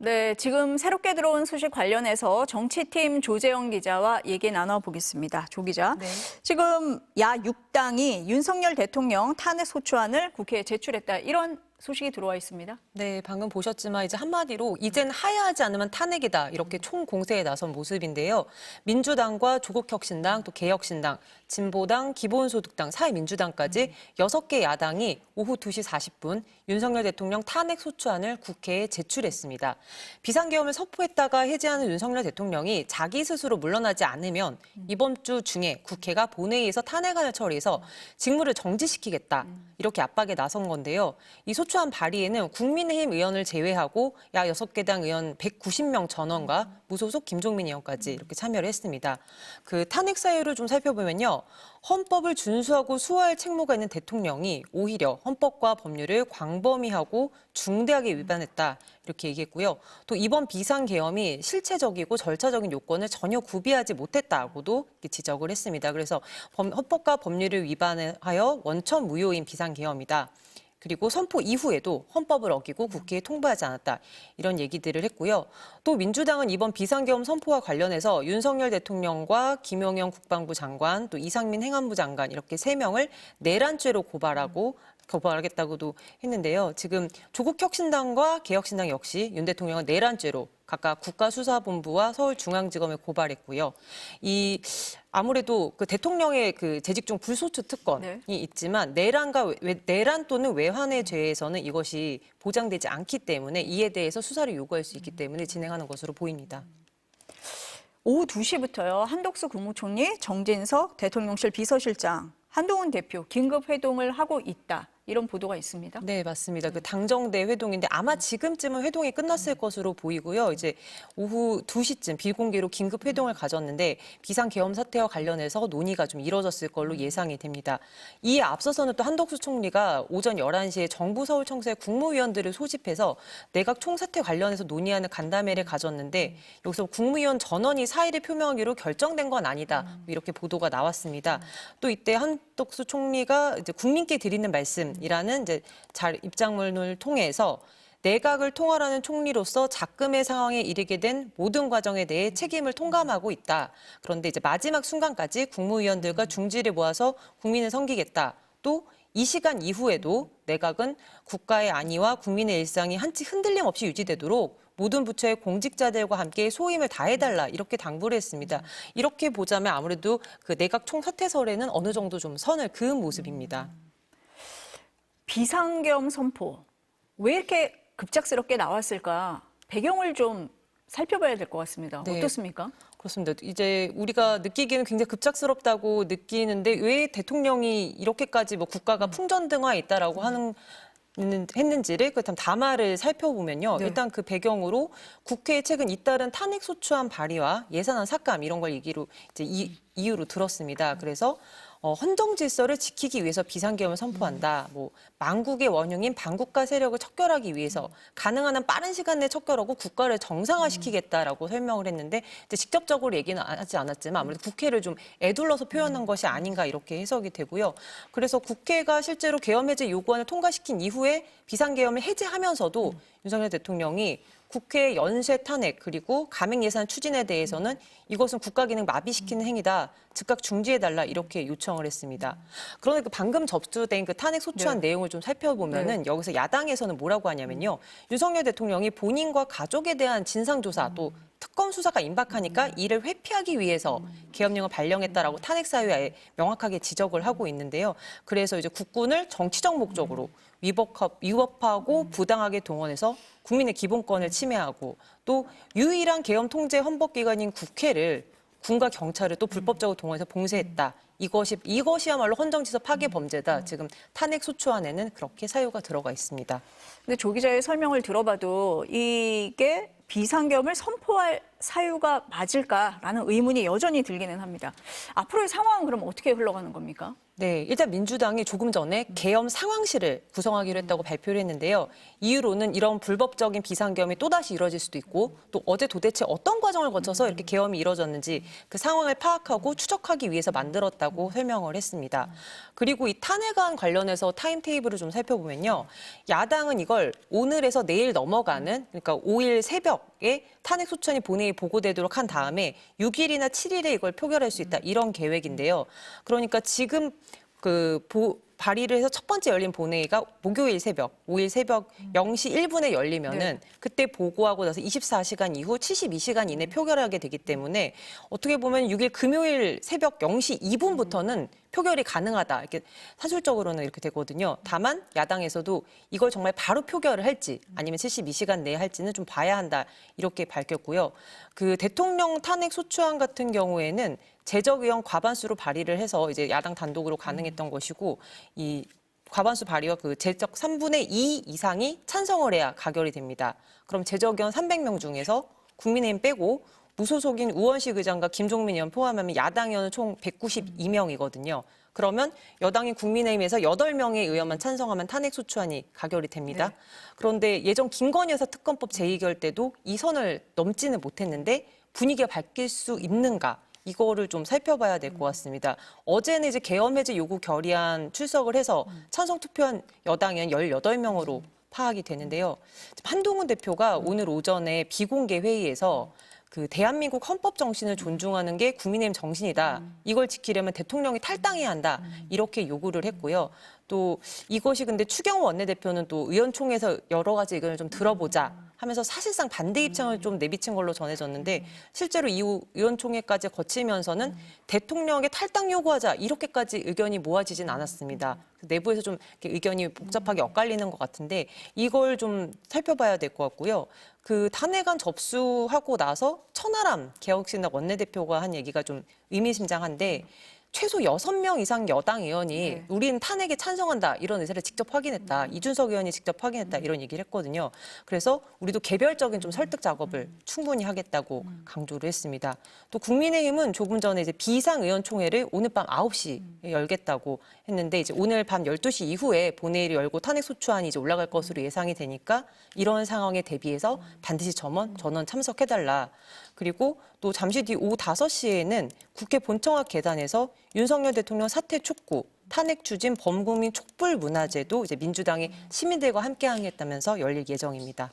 네, 지금 새롭게 들어온 소식 관련해서 정치팀 조재영 기자와 얘기 나눠보겠습니다. 조 기자, 네. 지금 야 6당이 윤석열 대통령 탄핵 소추안을 국회에 제출했다. 이런 소식이 들어와 있습니다. 네, 방금 보셨지만 이제 한마디로 이젠 하야하지 않으면 탄핵이다 이렇게 총공세에 나선 모습인데요. 민주당과 조국혁신당, 또 개혁신당, 진보당, 기본소득당, 사회민주당까지 6개 야당이 오후 2시 40분 윤석열 대통령 탄핵 소추안을 국회에 제출했습니다. 비상계엄을 선포했다가 해제하는 윤석열 대통령이 자기 스스로 물러나지 않으면 이번 주 중에 국회가 본회의에서 탄핵안을 처리해서 직무를 정지시키겠다 이렇게 압박에 나선 건데요. 이 소추안 발의에는 국민의힘 의원을 제외하고 야 6개 당 의원 190명 전원과 무소속 김종민 의원까지 이렇게 참여를 했습니다. 그 탄핵 사유를 좀 살펴보면요. 헌법을 준수하고 수호할 책무가 있는 대통령이 오히려 헌법과 법률을 광범위하고 중대하게 위반했다 이렇게 얘기했고요. 또 이번 비상계엄이 실체적이고 절차적인 요건을 전혀 구비하지 못했다고도 지적을 했습니다. 그래서 헌법과 법률을 위반하여 원천 무효인 비상계엄이다. 그리고 선포 이후에도 헌법을 어기고 국회에 통보하지 않았다. 이런 얘기들을 했고요. 또 민주당은 이번 비상계엄 선포와 관련해서 윤석열 대통령과 김용현 국방부 장관, 또 이상민 행안부 장관 이렇게 3명을 내란죄로 고발하겠다고도 했는데요. 지금 조국혁신당과 개혁신당 역시 윤 대통령은 내란죄로 각각 국가수사본부와 서울중앙지검에 고발했고요. 아무래도 그 대통령의 그 재직 중 불소추 특권이 있지만 내란 또는 외환의 죄에서는 이것이 보장되지 않기 때문에 이에 대해서 수사를 요구할 수 있기 때문에 진행하는 것으로 보입니다. 오후 2시부터요. 한덕수 국무총리, 정진석 대통령실 비서실장, 한동훈 대표 긴급 회동을 하고 있다. 이런 보도가 있습니다. 네, 맞습니다. 그 당정대 회동인데 아마 지금쯤은 회동이 끝났을 것으로 보이고요. 이제 오후 2시쯤 비공개로 긴급 회동을 가졌는데 비상계엄 사태와 관련해서 논의가 좀 이뤄졌을 걸로 예상이 됩니다. 이에 앞서서는 또 한덕수 총리가 오전 11시에 정부 서울청사의 국무위원들을 소집해서 내각 총사태 관련해서 논의하는 간담회를 가졌는데 여기서 국무위원 전원이 사의를 표명하기로 결정된 건 아니다. 이렇게 보도가 나왔습니다. 또 이때 한덕수 총리가 이제 국민께 드리는 말씀 이라는 이제 입장문을 통해서 내각을 통할하는 총리로서 작금의 상황에 이르게 된 모든 과정에 대해 책임을 통감하고 있다. 그런데 이제 마지막 순간까지 국무위원들과 중지를 모아서 국민을 섬기겠다. 또 이 시간 이후에도 내각은 국가의 안위와 국민의 일상이 한치 흔들림 없이 유지되도록 모든 부처의 공직자들과 함께 소임을 다해달라 이렇게 당부를 했습니다. 이렇게 보자면 아무래도 그 내각 총사퇴설에는 어느 정도 좀 선을 그은 모습입니다. 비상계엄 선포, 왜 이렇게 급작스럽게 나왔을까? 배경을 좀 살펴봐야 될 것 같습니다. 네. 어떻습니까? 그렇습니다. 이제 우리가 느끼기에는 굉장히 급작스럽다고 느끼는데 왜 대통령이 이렇게까지 뭐 국가가 풍전등화에 있다라고 했는지를 그렇다면 담화를 살펴보면요. 네. 일단 그 배경으로 국회에 최근 잇따른 탄핵 소추안 발의와 예산안 삭감 이런 걸 이유로 들었습니다. 그래서 헌정 질서를 지키기 위해서 비상계엄을 선포한다. 뭐 망국의 원흉인 반국가 세력을 척결하기 위해서 가능한 한 빠른 시간 내에 척결하고 국가를 정상화시키겠다라고 설명을 했는데 이제 직접적으로 얘기는 하지 않았지만 아무래도 국회를 좀 애둘러서 표현한 것이 아닌가 이렇게 해석이 되고요. 그래서 국회가 실제로 계엄 해제 요구안을 통과시킨 이후에 비상계엄을 해제하면서도 윤석열 대통령이 국회 연쇄 탄핵 그리고 감행 예산 추진에 대해서는 이것은 국가 기능 마비시키는 행위다. 즉각 중지해달라 이렇게 요청을 했습니다. 그런데 그 방금 접수된 그 탄핵 소추안 내용을 좀 살펴보면은 여기서 야당에서는 뭐라고 하냐면요. 윤석열 대통령이 본인과 가족에 대한 진상조사 또 특검 수사가 임박하니까 이를 회피하기 위해서 계엄령을 발령했다라고 탄핵 사유에 명확하게 지적을 하고 있는데요. 그래서 이제 국군을 정치적 목적으로 위법하고 부당하게 동원해서 국민의 기본권을 침해하고 또 유일한 계엄 통제 헌법기관인 국회를 군과 경찰을 또 불법적으로 동원해서 봉쇄했다. 이것이야말로 헌정질서 파괴 범죄다. 지금 탄핵 소추안에는 그렇게 사유가 들어가 있습니다. 근데 조 기자의 설명을 들어봐도 이게 비상계엄을 선포할 사유가 맞을까라는 의문이 여전히 들기는 합니다. 앞으로의 상황은 그럼 어떻게 흘러가는 겁니까? 네, 일단 민주당이 조금 전에 계엄 상황실을 구성하기로 했다고 발표를 했는데요. 이유로는 이런 불법적인 비상계엄이 또다시 이뤄질 수도 있고 또 어제 도대체 어떤 과정을 거쳐서 이렇게 계엄이 이뤄졌는지 그 상황을 파악하고 추적하기 위해서 만들었다고 설명을 했습니다. 그리고 이 탄핵안 관련해서 타임테이블을 좀 살펴보면요. 야당은 이걸 오늘에서 내일 넘어가는 그러니까 5일 새벽에 탄핵 소추안이 본회의에 보고되도록 한 다음에 6일이나 7일에 이걸 표결할 수 있다 이런 계획인데요. 그러니까 지금 발의를 해서 첫 번째 열린 본회의가 목요일 새벽, 5일 새벽 0시 1분에 열리면은 그때 보고하고 나서 24시간 이후 72시간 이내 표결하게 되기 때문에 어떻게 보면 6일 금요일 새벽 0시 2분부터는 표결이 가능하다. 이렇게 사실적으로는 이렇게 되거든요. 다만 야당에서도 이걸 정말 바로 표결을 할지 아니면 72시간 내에 할지는 좀 봐야 한다. 이렇게 밝혔고요. 그 대통령 탄핵 소추안 같은 경우에는 제적 의원 과반수로 발의를 해서 이제 야당 단독으로 가능했던 것이고 이 과반수 발의와 그 제적 3분의 2 이상이 찬성을 해야 가결이 됩니다. 그럼 제적 의원 300명 중에서 국민의힘 빼고 무소속인 우원식 의장과 김종민 의원 포함하면 야당 의원은 총 192명이거든요. 그러면 여당인 국민의힘에서 8명의 의원만 찬성하면 탄핵 소추안이 가결이 됩니다. 네. 그런데 예전 김건희 여사 특검법 제2결 때도 이 선을 넘지는 못했는데 분위기가 바뀔 수 있는가? 이거를 좀 살펴봐야 될 것 같습니다. 어제는 이제 계엄 해제 요구 결의안 출석을 해서 찬성 투표한 여당은 18명으로 파악이 되는데요. 한동훈 대표가 오늘 오전에 비공개 회의에서 그 대한민국 헌법 정신을 존중하는 게 국민의힘 정신이다. 이걸 지키려면 대통령이 탈당해야 한다. 이렇게 요구를 했고요. 또 이것이 근데 추경호 원내대표는 또 의원총회에서 여러 가지 의견을 좀 들어보자 하면서 사실상 반대 입장을 좀 내비친 걸로 전해졌는데 실제로 이후 의원총회까지 거치면서는 대통령에게 탈당 요구하자 이렇게까지 의견이 모아지진 않았습니다. 내부에서 좀 의견이 복잡하게 엇갈리는 것 같은데 이걸 좀 살펴봐야 될 것 같고요. 그 탄핵안 접수하고 나서 천하람 개혁신당 원내대표가 한 얘기가 좀 의미심장한데 최소 6명 이상 여당 의원이 우리는 탄핵에 찬성한다 이런 의사를 직접 확인했다. 이준석 의원이 직접 확인했다 이런 얘기를 했거든요. 그래서 우리도 개별적인 좀 설득 작업을 충분히 하겠다고 강조를 했습니다. 또 국민의힘은 조금 전에 이제 비상의원총회를 오늘 밤 9시에 열겠다고 했는데 이제 오늘 밤 12시 이후에 본회의를 열고 탄핵 소추안이 이제 올라갈 것으로 예상이 되니까 이런 상황에 대비해서 반드시 전원 참석해달라. 그리고 또 잠시 뒤 오후 5시에는 국회 본청 앞 계단에서 윤석열 대통령 사퇴 촉구, 탄핵 추진 범국민 촛불 문화제도 이제 민주당이 시민들과 함께 하겠다면서 열릴 예정입니다.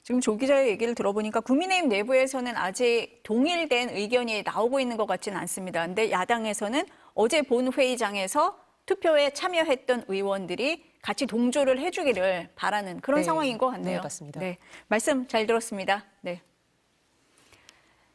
지금 조 기자의 얘기를 들어보니까 국민의힘 내부에서는 아직 동일된 의견이 나오고 있는 것 같지는 않습니다. 그런데 야당에서는 어제 본회의장에서 투표에 참여했던 의원들이 같이 동조를 해주기를 바라는 그런 상황인 것 같네요. 네, 맞습니다. 네, 말씀 잘 들었습니다. 네.